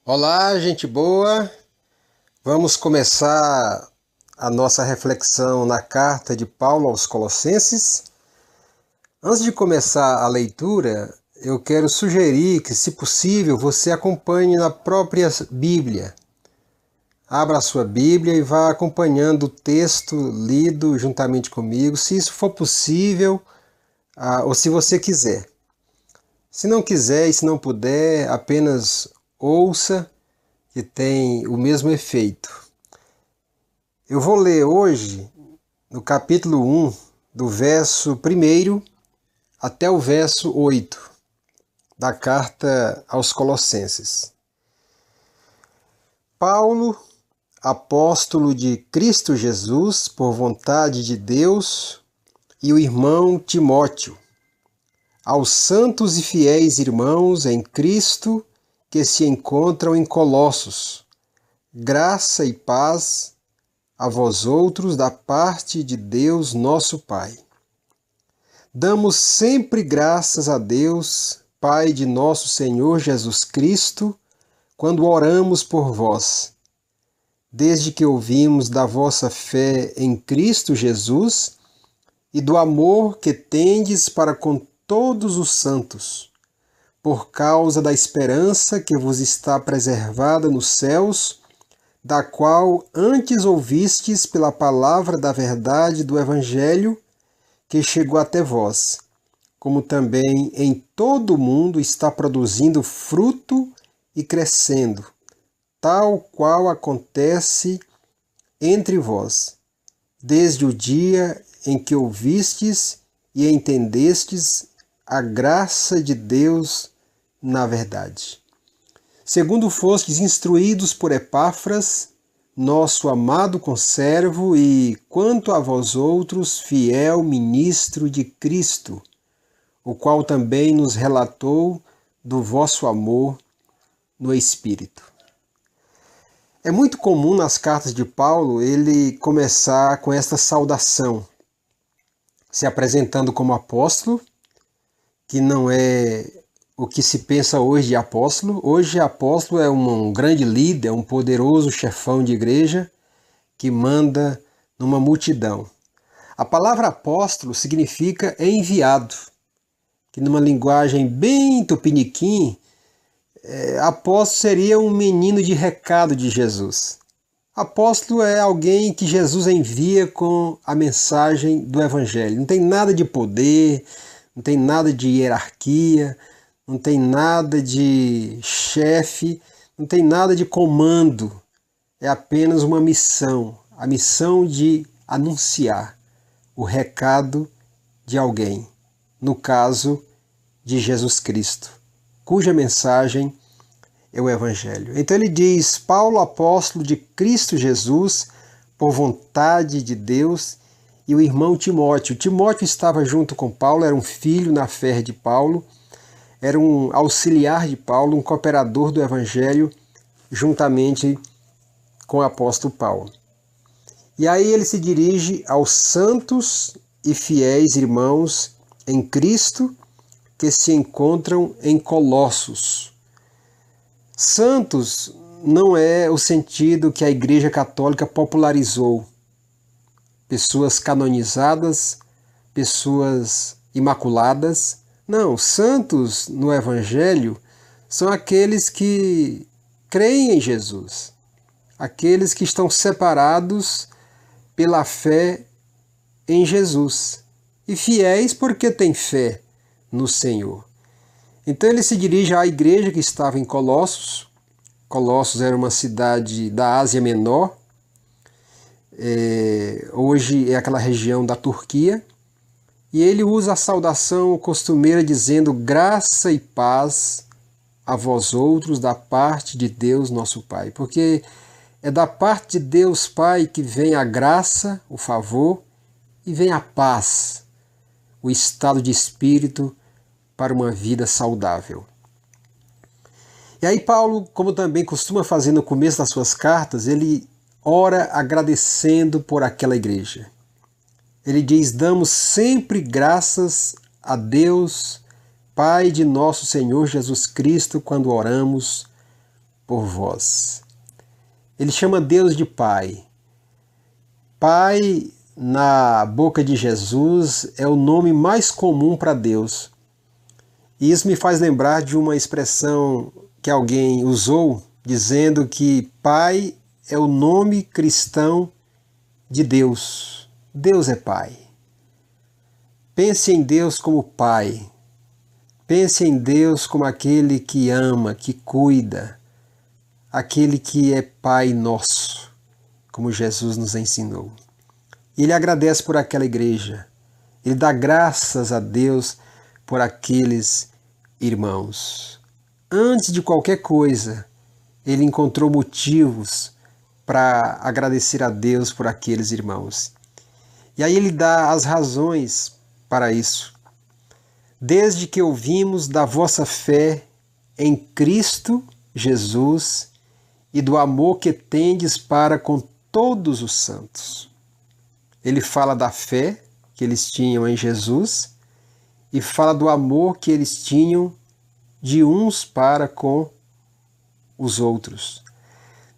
Olá, gente boa! Vamos começar a nossa reflexão na carta de Paulo aos Colossenses. Antes de começar a leitura, eu quero sugerir que, se possível, você acompanhe na própria Bíblia. Abra a sua Bíblia e vá acompanhando o texto lido juntamente comigo, se isso for possível, ou se você quiser. Se não quiser e se não puder, apenas ouça, que tem o mesmo efeito. Eu vou ler hoje no capítulo 1, do verso 1 até o verso 8 da carta aos Colossenses. Paulo, apóstolo de Cristo Jesus, por vontade de Deus, e o irmão Timóteo, aos santos e fiéis irmãos em Cristo que se encontram em Colossos, graça e paz a vós outros da parte de Deus nosso Pai. Damos sempre graças a Deus, Pai de nosso Senhor Jesus Cristo, quando oramos por vós, desde que ouvimos da vossa fé em Cristo Jesus e do amor que tendes para com todos os santos, por causa da esperança que vos está preservada nos céus, da qual antes ouvistes pela palavra da verdade do Evangelho, que chegou até vós, como também em todo o mundo está produzindo fruto e crescendo, tal qual acontece entre vós, desde o dia em que ouvistes e entendestes a graça de Deus na verdade. Segundo fostes instruídos por Epáfras, nosso amado conservo, e quanto a vós outros, fiel ministro de Cristo, o qual também nos relatou do vosso amor no Espírito. É muito comum nas cartas de Paulo ele começar com esta saudação, se apresentando como apóstolo, que não é o que se pensa hoje de apóstolo. Hoje apóstolo é um grande líder, um poderoso chefão de igreja que manda numa multidão. A palavra apóstolo significa enviado, que numa linguagem bem tupiniquim, apóstolo seria um menino de recado de Jesus. Apóstolo é alguém que Jesus envia com a mensagem do Evangelho. Não tem nada de poder, não tem nada de hierarquia, não tem nada de chefe, não tem nada de comando. É apenas uma missão, a missão de anunciar o recado de alguém, no caso de Jesus Cristo, cuja mensagem é o Evangelho. Então ele diz: Paulo, apóstolo de Cristo Jesus, por vontade de Deus, e o irmão Timóteo. Timóteo estava junto com Paulo, era um filho na fé de Paulo, era um auxiliar de Paulo, um cooperador do Evangelho, juntamente com o apóstolo Paulo. E aí ele se dirige aos santos e fiéis irmãos em Cristo que se encontram em Colossos. Santos não é o sentido que a Igreja Católica popularizou. Pessoas canonizadas, pessoas imaculadas. Não, santos no Evangelho são aqueles que creem em Jesus, aqueles que estão separados pela fé em Jesus e fiéis porque têm fé no Senhor. Então ele se dirige à igreja que estava em Colossos. Colossos era uma cidade da Ásia Menor, hoje é aquela região da Turquia. E ele usa a saudação costumeira dizendo: graça e paz a vós outros da parte de Deus nosso Pai. Porque é da parte de Deus Pai que vem a graça, o favor, e vem a paz, o estado de espírito para uma vida saudável. E aí Paulo, como também costuma fazer no começo das suas cartas, ele ora agradecendo por aquela igreja. Ele diz: damos sempre graças a Deus, Pai de nosso Senhor Jesus Cristo, quando oramos por vós. Ele chama Deus de Pai. Pai, na boca de Jesus, é o nome mais comum para Deus. E isso me faz lembrar de uma expressão que alguém usou, dizendo que Pai é o nome cristão de Deus. Deus é Pai. Pense em Deus como Pai. Pense em Deus como aquele que ama, que cuida, aquele que é Pai nosso, como Jesus nos ensinou. E ele agradece por aquela igreja. Ele dá graças a Deus por aqueles irmãos. Antes de qualquer coisa, ele encontrou motivos para agradecer a Deus por aqueles irmãos. E aí ele dá as razões para isso. Desde que ouvimos da vossa fé em Cristo Jesus e do amor que tendes para com todos os santos. Ele fala da fé que eles tinham em Jesus e fala do amor que eles tinham de uns para com os outros.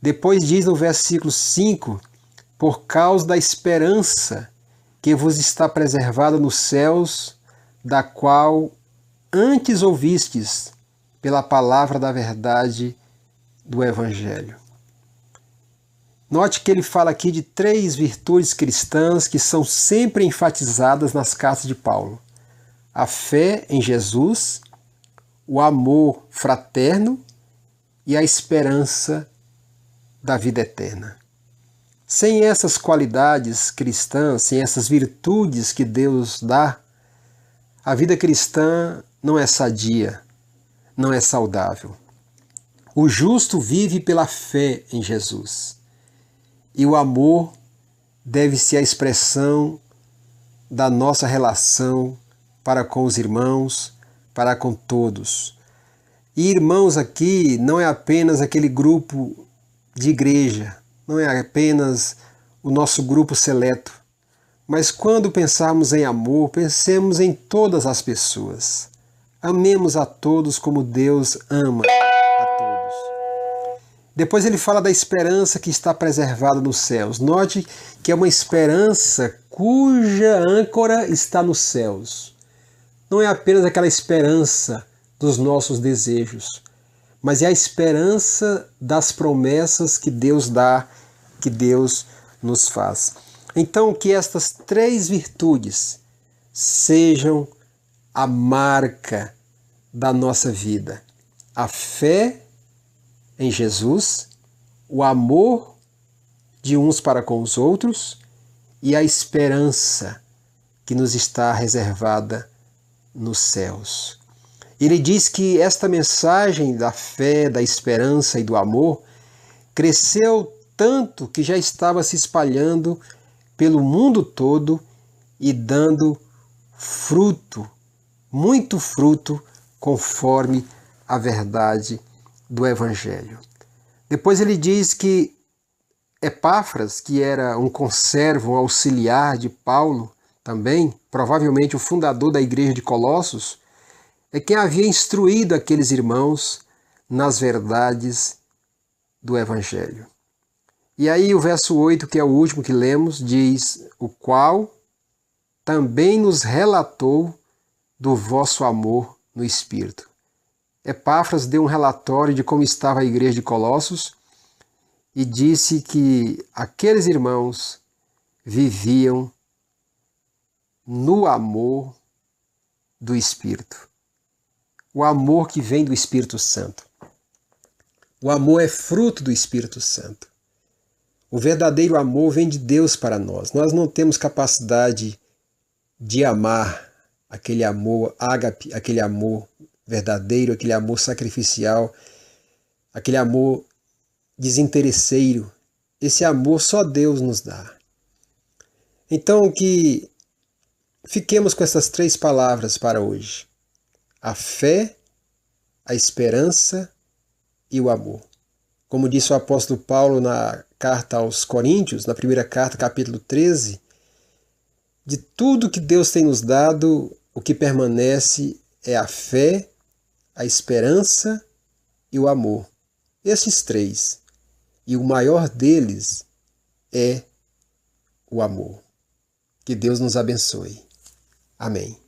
Depois diz no versículo 5, por causa da esperança que vos está preservada nos céus, da qual antes ouvistes pela palavra da verdade do Evangelho. Note que ele fala aqui de 3 virtudes cristãs que são sempre enfatizadas nas cartas de Paulo: a fé em Jesus, o amor fraterno e a esperança da vida eterna. Sem essas qualidades cristãs, sem essas virtudes que Deus dá, a vida cristã não é sadia, não é saudável. O justo vive pela fé em Jesus. E o amor deve ser a expressão da nossa relação para com os irmãos, para com todos. E irmãos aqui não é apenas aquele grupo de igreja, não é apenas o nosso grupo seleto, mas quando pensarmos em amor, pensemos em todas as pessoas. Amemos a todos como Deus ama a todos. Depois ele fala da esperança que está preservada nos céus. Note que é uma esperança cuja âncora está nos céus. Não é apenas aquela esperança dos nossos desejos, mas é a esperança das promessas que Deus dá, que Deus nos faz. Então, que estas 3 virtudes sejam a marca da nossa vida: a fé em Jesus, o amor de uns para com os outros e a esperança que nos está reservada nos céus. Ele diz que esta mensagem da fé, da esperança e do amor cresceu tanto que já estava se espalhando pelo mundo todo e dando fruto, muito fruto, conforme a verdade do Evangelho. Depois ele diz que Epáfras, que era um conservo, um auxiliar de Paulo também, provavelmente o fundador da igreja de Colossos, é quem havia instruído aqueles irmãos nas verdades do Evangelho. E aí o verso 8, que é o último que lemos, diz: o qual também nos relatou do vosso amor no Espírito. Epáfras deu um relatório de como estava a igreja de Colossos e disse que aqueles irmãos viviam no amor do Espírito. O amor que vem do Espírito Santo. O amor é fruto do Espírito Santo. O verdadeiro amor vem de Deus para nós. Nós não temos capacidade de amar aquele amor ágape, aquele amor verdadeiro, aquele amor sacrificial, aquele amor desinteresseiro. Esse amor só Deus nos dá. Então que fiquemos com essas 3 palavras para hoje: a fé, a esperança e o amor. Como disse o apóstolo Paulo na carta aos Coríntios, na primeira carta, capítulo 13, de tudo que Deus tem nos dado, o que permanece é a fé, a esperança e o amor. Esses três. E o maior deles é o amor. Que Deus nos abençoe. Amém.